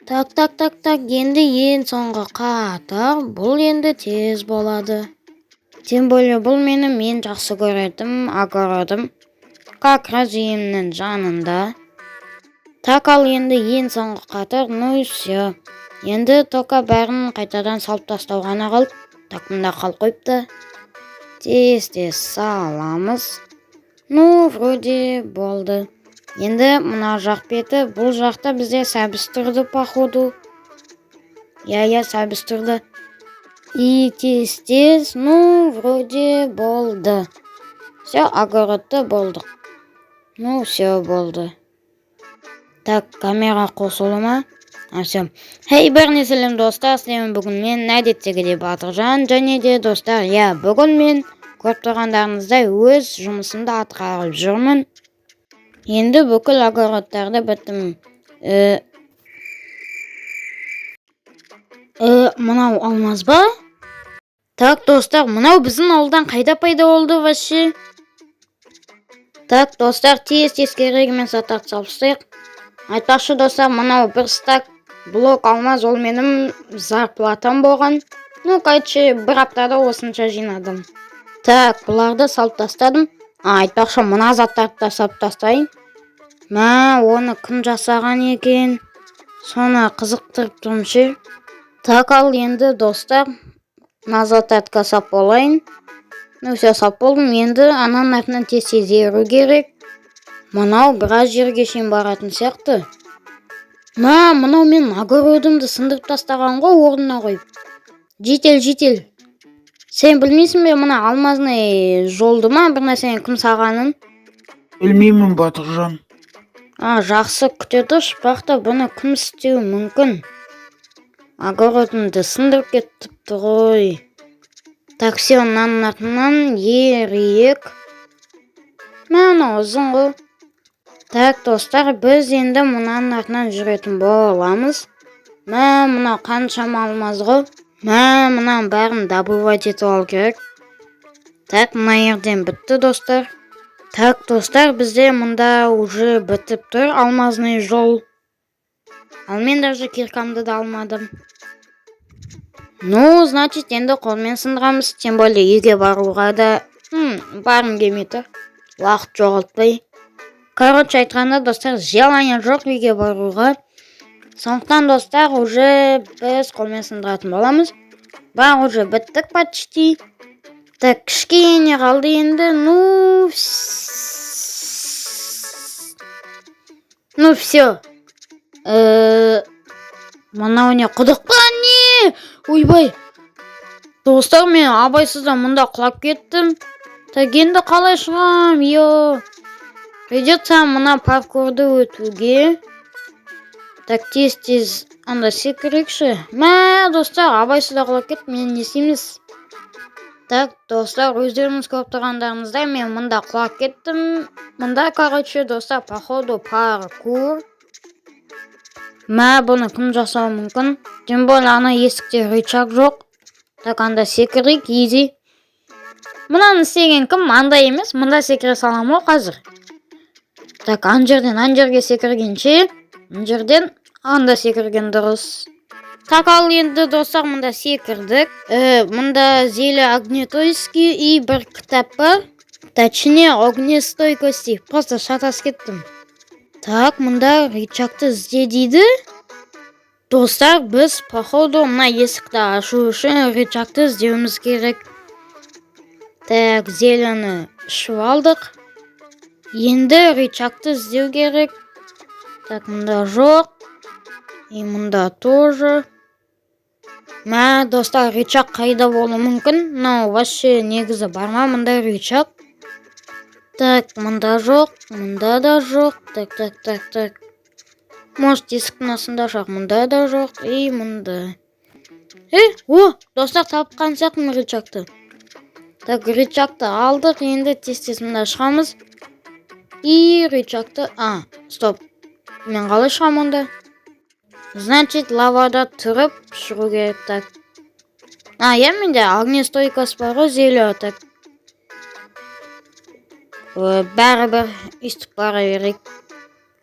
Так, енді ең соңғы қатар, бұл енді тез болады. Тем более бұл менің мен жақсы көретін огородым. Как раз үйімнің жанында. Так, ал енді ең соңғы қатар, ну и все. Енді тока бәрін қайтадан салып тастау ғана қалды. Так, мында қалып қойыпты. Тез саламыз. Ну, вроде болды. Енді мына жақ беті, бұл жақта бізде сәбіз тұрды, походу. Я сәбіз тұрды. И тез, ну, вроде болды. Все, огородты болдық. Ну, все болды. Так, камера қосылы ма? Все. Хей, біріне сәлем достар, сіздермен бүгін мен әдеттегідей Батыржан, және де достар, бүгін мен көріп тұрғандарыңыздай өз жұмысымды атқарып жүрмін. Енді бүкіл огородтарды біттім. Мынау алмаз ба? Так, достар, мынау біздің ауылдан қайда пайда болды вообще? Так, достар, тез керегімен сатарды салыстайық. Айтпақшы достар, мынау бір стак блок алмаз, ол менің зарплатам болған. Ну, қайтшы, бір аптада осынша жинадым. Так, бұларды салып тастадым. Айтпақшы, мына заттарды да салып тастайын. Оны кім жасаған екен? Соны қызықтырып тұрмшы. Так, ал енді достар, мына заттарды сап болайын. Ну, все, сап болдым. Енді ананың артынан тез еру керек. Мынау біраз жерге шейін баратын сияқты. Мынау мен огородымды сындырып тастаған ғой, орнына қойып. Жетел. Сен білмейсің бе, мына алмазный жолды ма, бір нәрсені кім сағанын? Білмеймін, Батыржан. Жақсы, күте тұршы, бірақ бұны кім істеуі мүмкін? Огородымды сындырып кетіпті ғой. Так, все, мынаның артынан ерейік. Мына ұзын ғой. Так, достар, біз енді мынаның артынан жүретін боламыз. Мына қаншама алмаз ғой. Мынаның бәрін добывать етіп алу керек. Так, мына жерден бітті, достар. Так, достар, бізде мұнда уже бітіп тұр алмазный жол. Ал мен даже киркамды да алмадым. Ну, значит, енді қолмен сындырамыз. Тем более үйге баруға да барым келмейді. Уақыт жоғалтпай. Короче айтқанда, достар, желание жоқ үйге баруға. Сондықтан, достар, уже біз қолмен сындыратын боламыз. Бар, уже біттік почти. Так, кішкене қалды енді. Ну, все. Мынау не, құдық па не? Ойбай. Достар, мен абайсыздан мұнда құлап кеттім. Так, енді қалай шығам? Придется мына паркурды өтуге. Так, тез анда секірекші. Достар, абайсызда құлап кеттім, мен не істейміз? Так, достар, өздеріңіз көріп тұрғандарыңыздай, мен мұнда құлап кеттім. Мұнда, короче, достар, походу паркур. Бұны кім жасауы мүмкін? Тем более ана есікте рычаг жоқ. Так, анда секірек, изи. Мұнаны істеген кім? Анда емес, мұнда секіре салам ғой қазір. Так, ан жерге секіргенше, ан жерден анда секірген дұрыс. Так, ал енді достар, мұнда секірдік. Мұнда зелі огнетойский и бір кітап бар. Точнее, огнестойкости. Просто шатас кеттім. Так, мұнда рычагты ізде дейді. Достар, біз, походу, мына есікті ашу үшін рычагты іздеуіміз керек. Так, зелені ішіп алдық. Енді рычагты іздеу керек. Так, мұнда жоқ. И мұнда тоже. Достар, рычаг қайда болу мүмкін? Вообще негізі барма мұнда рычаг. Так, мұнда жоқ, мұнда да жоқ. Так. Может, есіктің астында жоқ, мұнда да жоқ. И мұнда. Достар, тапқан сияқтымын рычагты. Так, рычагты алдық, енді тез мұнда шығамыз. И рычагты... стоп. Мен қалай шығам онда? Значит, лавада тұрып шығу керек. Так. Менде огнестойкость бар ғой, зелі. Так. Бәрібір үстіп бара берейік.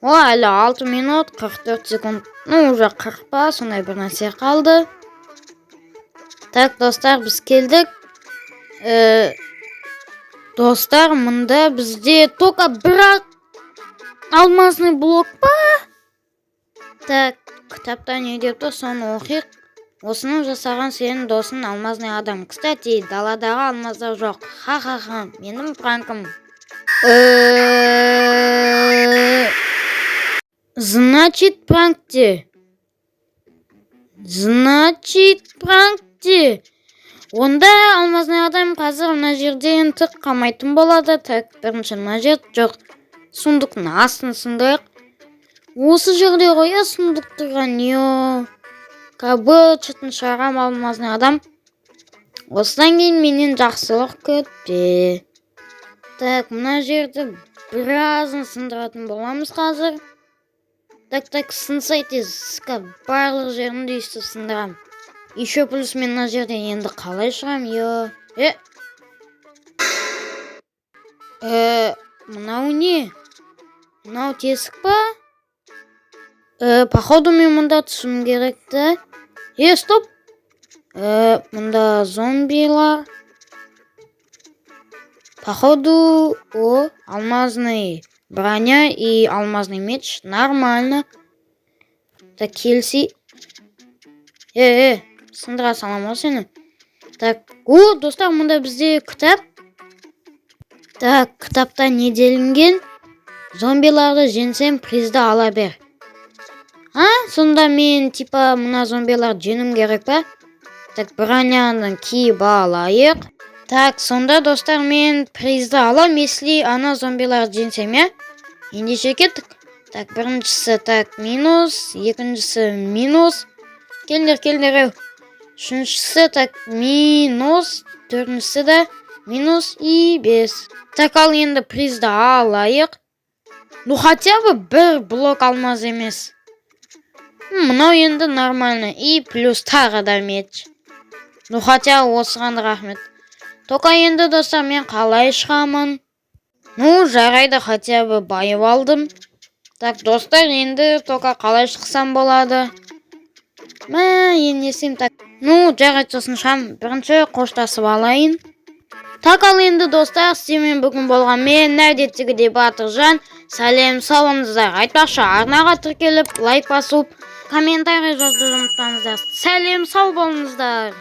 О, әлі 6 минут 44 секунд. Ну, уже 40 па, сондай бір нәрсе қалды. Так, достар, біз келдік. Достар, мұнда бізде тока бірақ алмазный блок па? Так, кітапта не депті, соны оқиық. Осыны жасаған сенің досың алмазный адам. Кстати, даладағы алмаздар жоқ. Ха-ха-ха, менің пранкым. Значит, пранкте. Онда алмазный адам қазір мына жерден тық қамайтын болады. Так, бірінші мына жер жоқ. Сундықтың астын сындырық. Осы жерде қоя сундық тұрған. Кабы чытын шығарам алмазный адам. Осыдан кейін менен жақсылық көтпе. Так, мына жерді біразын сындыратын боламыз қазір. Так, сынсай тез. Барлық жерін дейсті сындырам. Еще плюс мен мына жерден енді қалай шығам? Мынау не? Мынау тесік па? Походу мен мұнда түсім керекті. Стоп! Мұнда зомбилар. Походу, алмазный броня и алмазный меч. Нормально. Так, келси. Сындыра салам сені. Так, достар, мұнда бізде кітап. Так, кітапта не делінген? Зомбиларды жеңсем призді ала бер. Сонда мен типа мұна зомбиларды жеңім керек па? Так, броняны киіп алайық. Так, сонда достар, мен призді алам, если ана зомбиларды жеңсем, ендеше кеттік. Так, біріншісі минус, екіншісі минус. Келдер. Үшіншісі минус, төртіншісі де минус и 5. Так, ал енді призді алайық. Хотя бы бір блок алмаз емес. Мынау енді нормально. И плюс тағы да меч. Хотя осыған рахмет. Тока енді достар, мен қалай шығамын? Жарайды, хотя бы байып алдым. Так, достар, енді тока қалай шықсам болады? Енесем так. Жарайды, сосын шам. Бірінші қоштасып алайын. Так, ал енді достар, сіздермен бүгін болған мен әдеттегідей Батыржан. Сәлем салыңыздар. Айтпақшы, арнаға тіркеліп, лайк басып, комментарий жазуды ұмытпаңыздар. Сәлем сау болыңыздар.